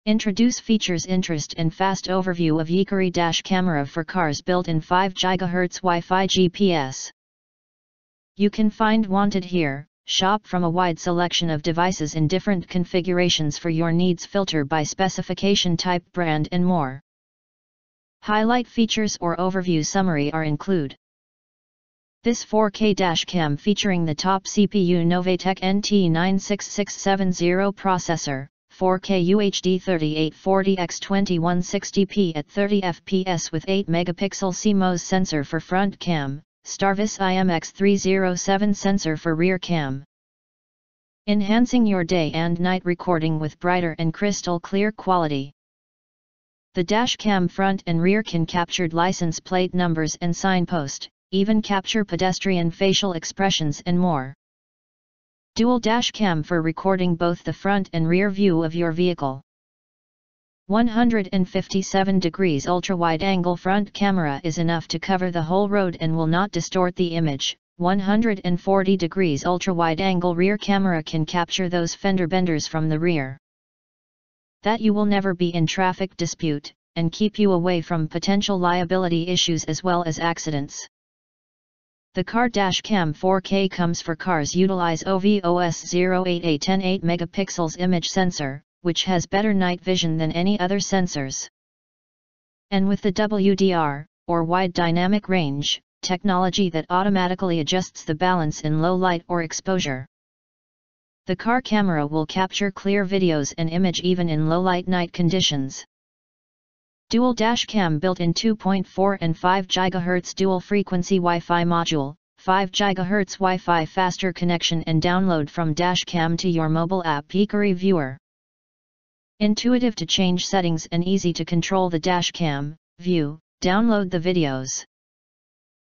Introduce features interest and fast overview of YEECORE dash camera for cars built in 5 GHz Wi-Fi GPS. You can find wanted here, shop from a wide selection of devices in different configurations for your needs, filter by specification type, brand and more. Highlight features or overview summary are include. This 4K dash cam featuring the top CPU Novatek NT96670 processor, 4K UHD 3840x2160p at 30 fps with 8 megapixel CMOS sensor for front cam, STARVIS IMX307 sensor for rear cam. Enhancing your day and night recording with brighter and crystal clear quality. The dash cam front and rear can capture license plate numbers and signpost, even capture pedestrian facial expressions and more. Dual dash cam for recording both the front and rear view of your vehicle. 157 degrees ultra-wide angle front camera is enough to cover the whole road and will not distort the image. 140 degrees ultra-wide angle rear camera can capture those fender benders from the rear. That you will never be in traffic dispute, and keep you away from potential liability issues as well as accidents. The car dash cam 4K comes for cars utilize OVOS 08A10 8 megapixels image sensor, which has better night vision than any other sensors. And with the WDR, or wide dynamic range, technology that automatically adjusts the balance in low light or exposure. The car camera will capture clear videos and image even in low light night conditions. Dual dash cam built in 2.4 and 5 GHz dual frequency Wi-Fi module, 5 GHz Wi-Fi faster connection and download from dash cam to your mobile app YEECORE viewer. Intuitive to change settings and easy to control the dash cam, view, download the videos.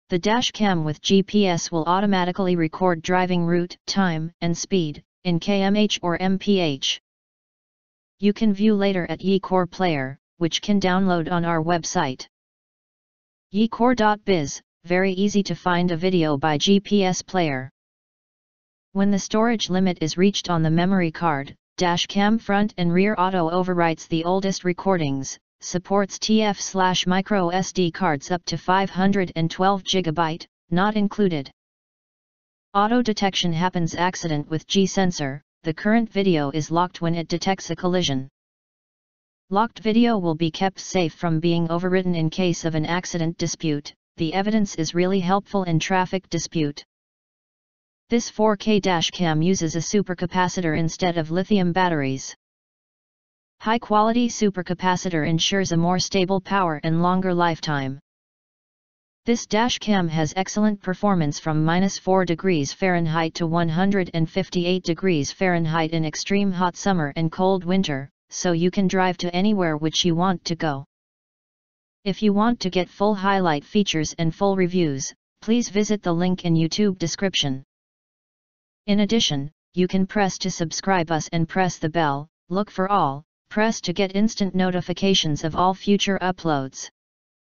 The dash cam with GPS will automatically record driving route, time, and speed, in kmh or mph. You can view later at YEECORE Player, which can download on our website. YEECORE.biz, very easy to find a video by GPS player. When the storage limit is reached on the memory card, dash cam front and rear auto overwrites the oldest recordings, supports TF/micro SD cards up to 512 GB, not included. Auto detection happens accident with G sensor, the current video is locked when it detects a collision. Locked video will be kept safe from being overwritten in case of an accident dispute. The evidence is really helpful in traffic dispute. This 4K dash cam uses a supercapacitor instead of lithium batteries. High quality supercapacitor ensures a more stable power and longer lifetime. This dash cam has excellent performance from -4 degrees Fahrenheit to 158 degrees Fahrenheit in extreme hot summer and cold winter, so you can drive to anywhere which you want to go. If you want to get full highlight features and full reviews, please visit the link in YouTube description. In addition, you can press to subscribe us and press the bell, look for all, press to get instant notifications of all future uploads.